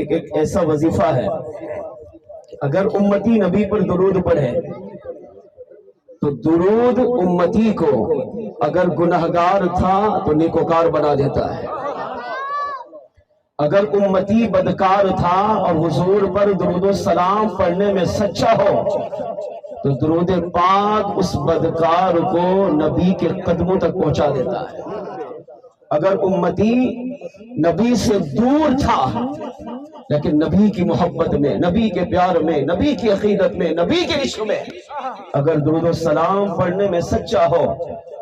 ایک ایسا وظیفہ ہے اگر امتی نبی پر درود پڑھے تو درود امتی کو اگر گنہگار تھا تو نیکوکار بنا دیتا ہے، اگر امتی بدکار تھا اور حضور پر درود و سلام پڑھنے میں سچا ہو تو درود پاک اس بدکار کو نبی کے قدموں تک پہنچا دیتا ہے۔ اگر امتی نبی سے دور تھا لیکن نبی کی محبت میں، نبی کے پیار میں، نبی کی عقیدت میں، نبی کے عشق میں اگر درود و سلام پڑھنے میں سچا ہو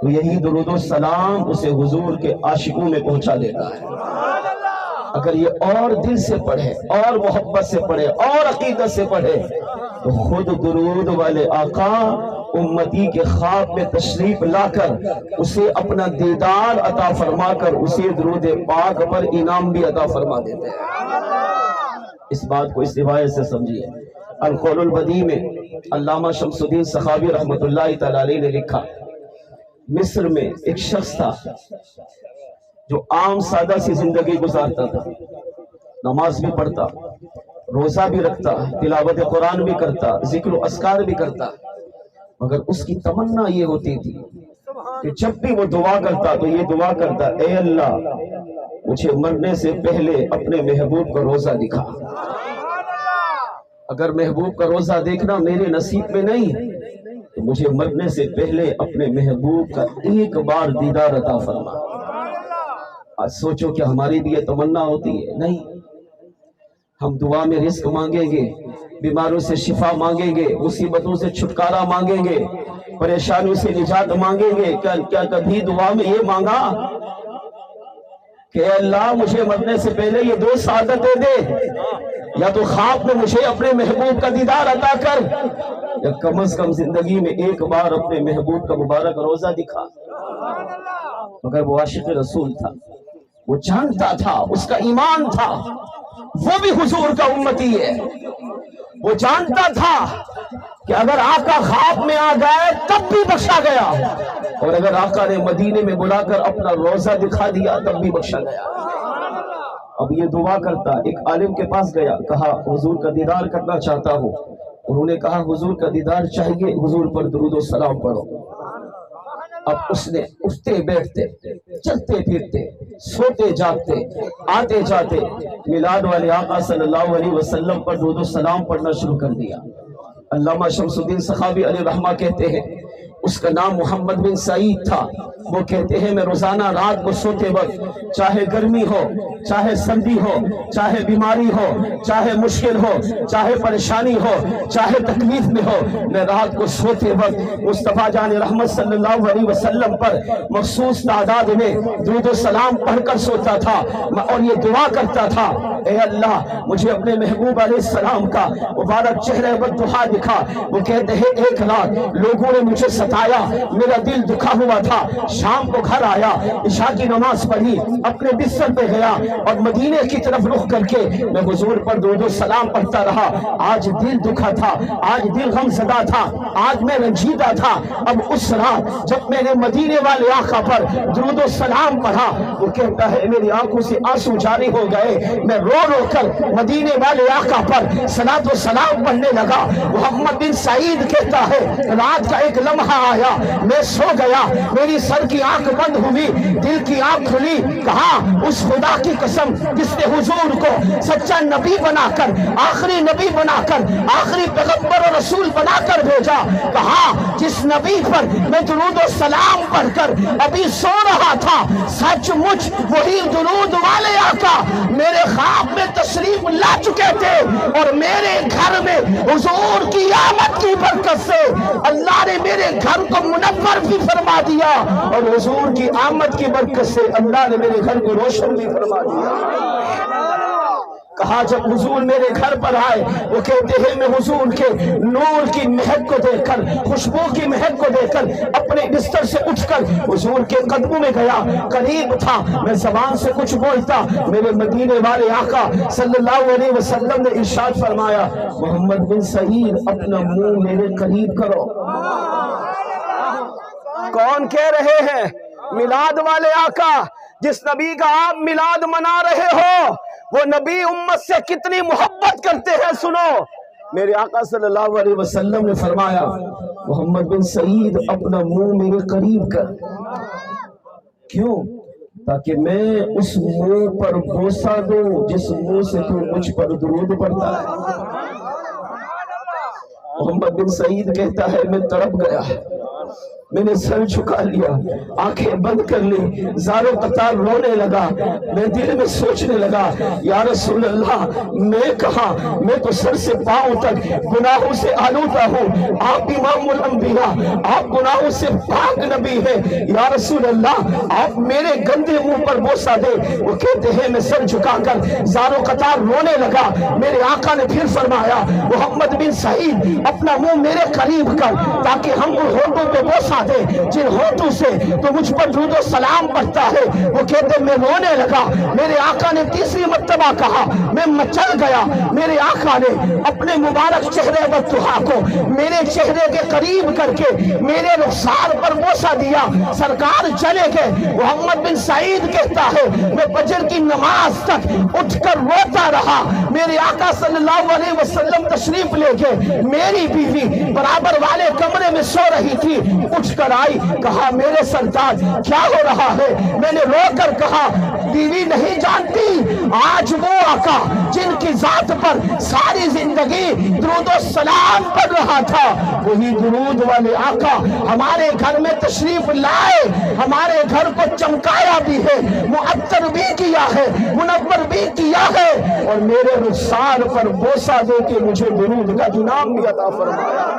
تو یہی درود و سلام اسے حضور کے عاشقوں میں پہنچا دیتا ہے۔ اگر یہ اور دل سے پڑھے، اور محبت سے پڑھے، اور عقیدت سے پڑھے تو خود درود والے آقا امتی کے خواب میں تشریف لا کر اسے اپنا دیدار عطا فرما کر اسے درود پاک پر انعام بھی عطا فرما دیتے ہیں۔ اس بات کو اس روایت سے سمجھیے۔ القول البدیع میں علامہ شمس الدین سخاوی رحمۃ اللہ تعالی علیہ نے لکھا، مصر میں ایک شخص تھا جو عام سادہ سی زندگی گزارتا تھا، نماز بھی پڑھتا، روزہ بھی رکھتا، تلاوت قرآن بھی کرتا، ذکر و اذکار بھی کرتا، مگر اس کی تمنا یہ ہوتی تھی کہ جب بھی وہ دعا کرتا تو یہ دعا کرتا، اے اللہ مجھے مرنے سے پہلے اپنے محبوب کا روزہ دکھا۔ اگر محبوب کا روزہ دیکھنا میرے نصیب میں نہیں تو مجھے مرنے سے پہلے اپنے محبوب کا ایک بار دیدار عطا فرما۔ آج سوچو کہ ہماری بھی یہ تمنا ہوتی ہے؟ نہیں، ہم دعا میں رزق مانگیں گے، بیماروں سے شفا مانگیں گے، مصیبتوں سے چھٹکارا مانگیں گے، پریشانیوں سے نجات مانگیں گے۔ کیا کبھی دعا میں یہ مانگا کہ اے اللہ مجھے مرنے سے پہلے یہ دو سعادتیں دے، یا تو خواب میں مجھے اپنے محبوب کا دیدار عطا کر، یا کم از کم زندگی میں ایک بار اپنے محبوب کا مبارک روزہ دکھا۔ مگر وہ عاشق رسول تھا، وہ جانتا تھا، اس کا ایمان تھا وہ بھی حضور کا امتی ہے۔ وہ جانتا تھا کہ اگر آقا خواب میں آ گئے تب بھی بخشا گیا، اور اگر آقا نے مدینے میں بلا کر اپنا روزہ دکھا دیا تب بھی بخشا گیا۔ اب یہ دعا کرتا، ایک عالم کے پاس گیا، کہا حضور کا دیدار کرنا چاہتا ہوں۔ انہوں نے کہا حضور کا دیدار چاہیے، حضور پر درود و سلام پڑھو۔ اب اس نے اٹھتے بیٹھتے، چلتے پھرتے، سوتے جاگتے، آتے جاتے میلاد والے آقا صلی اللہ علیہ وسلم پر درود و سلام پڑھنا شروع کر دیا۔ علامہ شمس الدین سخاوی علیہ رحمہ کہتے ہیں، اس کا نام محمد بن سعید تھا۔ وہ کہتے ہیں میں روزانہ رات کو سوتے وقت چاہے گرمی ہو، چاہے سردی ہو، چاہے بیماری ہو، چاہے مشکل ہو، چاہے پریشانی ہو، چاہے تکلیف میں ہو، میں رات کو سوتے وقت مصطفیٰ جان رحمت صلی اللہ علیہ وسلم پر مخصوص تعداد میں درود و سلام پڑھ کر سوتا تھا اور یہ دعا کرتا تھا، اے اللہ مجھے اپنے محبوب علیہ السلام کا مبارک چہرہ والضحیٰ دکھا۔ وہ کہتے ہیں ایک رات لوگوں نے مجھے ستایا، میرا دل دکھا ہوا تھا، شام کو گھر آیا، عشاء کی نماز پڑھی، اپنے بستر پہ گیا اور مدینے کی طرف رخ کر کے میں حضور پر درود و سلام پڑھتا رہا۔ آج دل دکھا تھا، آج دل غم زدہ تھا، آج میں رنجیدہ تھا۔ اب اس رات جب میں نے مدینے والے آقا پر درود و سلام پڑھا، وہ کہتا ہے میری آنکھوں سے آنسو جاری ہو گئے، میں رو رو کر مدینے والے آقا پر صلاۃ و سلام پڑھنے لگا۔ محمد بن سعید کہتا ہے رات کا ایک لمحہ آیا، میں سو گیا، میری سر کی آنکھ بند ہوئی، دل کی آنکھ کھلی، کہا اس خدا کی قسم جس نے حضور کو سچا نبی بنا کر، آخری نبی بنا کر، آخری پیغمبر و رسول بنا کر بھیجا، کہا جس نبی پر میں درود و سلام پڑھ کر ابھی سو رہا تھا، سچ مچ وہی درود والے آقا میرے خواب میں تشریف لا چکے تھے، اور میرے گھر میں حضور کی آمد کی برکت سے اللہ نے میرے گھر کو منور بھی فرما دیا، اور حضور کی آمد کی برکت سے اللہ نے میرے گھر کو روشن بھی فرما دیا۔ کہا جب حضور میرے گھر پر آئے، وہ کہتے ہیں میں حضور کے نور کی مہک کو دیکھ کر، خوشبو کی مہک کو دیکھ کر اپنے بستر سے اٹھ کر حضور کے قدموں میں گیا، قریب تھا، میں زبان سے کچھ بولتا، میرے مدینے والے آقا صلی اللہ علیہ وسلم نے ارشاد فرمایا، محمد بن سعید اپنا منہ میرے قریب کرو۔ کون کہہ رہے ہیں؟ میلاد والے آقا، جس نبی کا آپ میلاد منا رہے ہو وہ نبی امت سے کتنی محبت کرتے ہیں سنو۔ میرے آقا صلی اللہ علیہ وسلم نے فرمایا محمد بن سعید اپنا منہ میرے قریب کر، کیوں؟ تاکہ میں اس منہ پر بوسہ دوں جس منہ سے تو مجھ پر درود پڑتا ہے۔ محمد بن سعید کہتا ہے میں تڑپ گیا، میں نے سر جھکا لیا، آنکھیں بند کر لی، زار و قطار رونے لگا۔ میں دل میں سوچنے لگا یا رسول اللہ میں کہاں، میں تو سر سے پاؤں تک گناہوں سے آلودہ ہوں، آپ امام الانبیاء، آپ گناہوں سے پاک نبی ہیں، یا رسول اللہ آپ میرے گندے منہ پر بوسہ دے۔ وہ کہتے ہیں میں سر جھکا کر زار و قطار رونے لگا۔ میرے آقا نے پھر فرمایا محمد بن سعید اپنا منہ میرے قریب کر تاکہ ہم ان ہونٹوں پہ بوسہ دے جن ہونٹوں سے تو مجھ پر درود و سلام پڑھتا ہے۔ وہ کہتے میں رونے لگا۔ میرے آقا نے تیسری مرتبہ کہا میں مچل گیا۔ میرے آقا نے اپنے مبارک چہرے بدتحا کو میرے چہرے کے قریب کر کے میرے رخسار پر بوسہ دیا، سرکار چلے گئے۔ محمد بن سعید کہتا ہے میں فجر کی نماز تک اٹھ کر روتا رہا۔ میرے آقا صلی اللہ علیہ وسلم تشریف لے گئے، میری بیوی برابر والے کمرے میں سو رہی تھی، اٹھ کر آئی، کہا میرے سرتاج کیا ہو رہا ہے؟ میں نے رو کر کہا بیوی نہیں جانتی آج وہ آقا جن کی ذات پر ساری زندگی درود و سلام پڑھ رہا تھا، وہی درود والے آقا ہمارے گھر میں تشریف لائے، ہمارے گھر کو چمکایا بھی ہے، معطر بھی کیا ہے، منور بھی کیا ہے، اور میرے رخسار پر بوسہ دے کے مجھے درود کا انعام بھی عطا فرمایا۔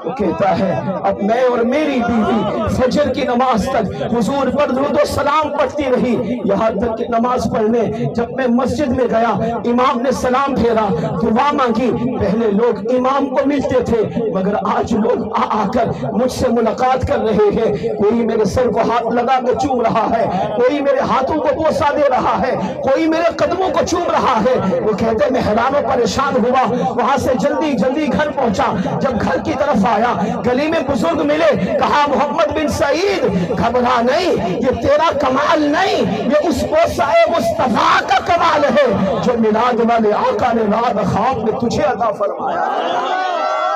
وہ کہتا ہے اب میں اور میری بیوی فجر کی نماز تک حضور پر درود و سلام پڑھتی رہی، یہاں تک کہ نماز پڑھنے جب میں مسجد میں گیا امام نے سلام پھیرا، دعا مانگی۔ پہلے لوگ امام کو ملتے تھے مگر آج لوگ آ کر مجھ سے ملاقات کر رہے ہیں، کوئی میرے سر کو ہاتھ لگا کے چوم رہا ہے، کوئی میرے ہاتھوں کو بوسہ دے رہا ہے، کوئی میرے قدموں کو چوم رہا ہے۔ وہ کہتے میں حیران و پریشان ہوا، وہاں سے جلدی جلدی گھر پہنچا۔ جب گھر کی طرف آیا گلی میں بزرگ ملے، کہا محمد بن سعید گھبرا نہیں، یہ تیرا کمال نہیں، یہ اس بوسہ مصطفیٰ کا کمال ہے جو میلاد والے آقا نے رات خواب میں تجھے عطا فرمایا۔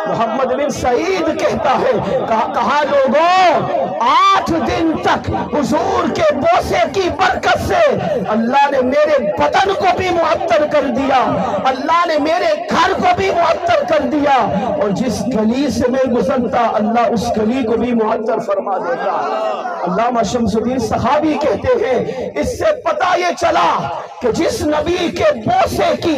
محمد بن سعید کہتا ہے کہا لوگوں 8 دن تک حضور کے بوسے کی برکت سے اللہ نے میرے بدن کو بھی معطر کر دیا، اللہ نے میرے گھر کو بھی معطر کر دیا، اور جس گلی سے میں گزرتا اللہ اس گلی کو بھی معطر فرما دیتا۔ علامہ شمس الدین صحابی کہتے ہیں اس سے پتہ یہ چلا کہ جس نبی کے بوسے کی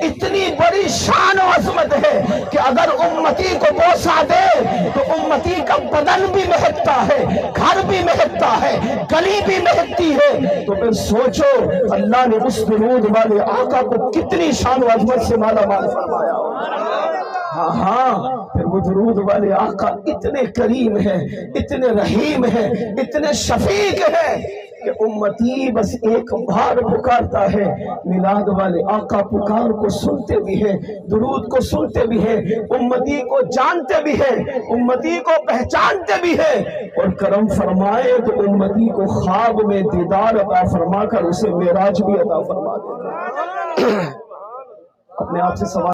اتنی بڑی شان و عظمت ہے کہ اگر امتی کو بوسہ دے تو امتی کا بدن بھی مہکتا ہے، گھر بھی مہکتا ہے، گلی بھی مہکتی ہے، تو پھر سوچو اللہ نے اس درود والے آقا کو کتنی شان و عظمت سے مالا مال فرمایا۔ ہاں پھر وہ درود والے آقا اتنے کریم ہیں، اتنے رحیم ہیں، اتنے شفیق ہیں کہ امتی بس ایک بار پکارتا ہے، میلاد والے آقا پکار کو سنتے بھی ہیں، درود کو سنتے بھی ہیں، امتی کو جانتے بھی ہیں، امتی کو پہچانتے بھی ہیں، اور کرم فرمائے تو امتی کو خواب میں دیدار عطا فرما کر اسے معراج بھی عطا فرما دیتا ہے۔ اپنے آپ سے سوال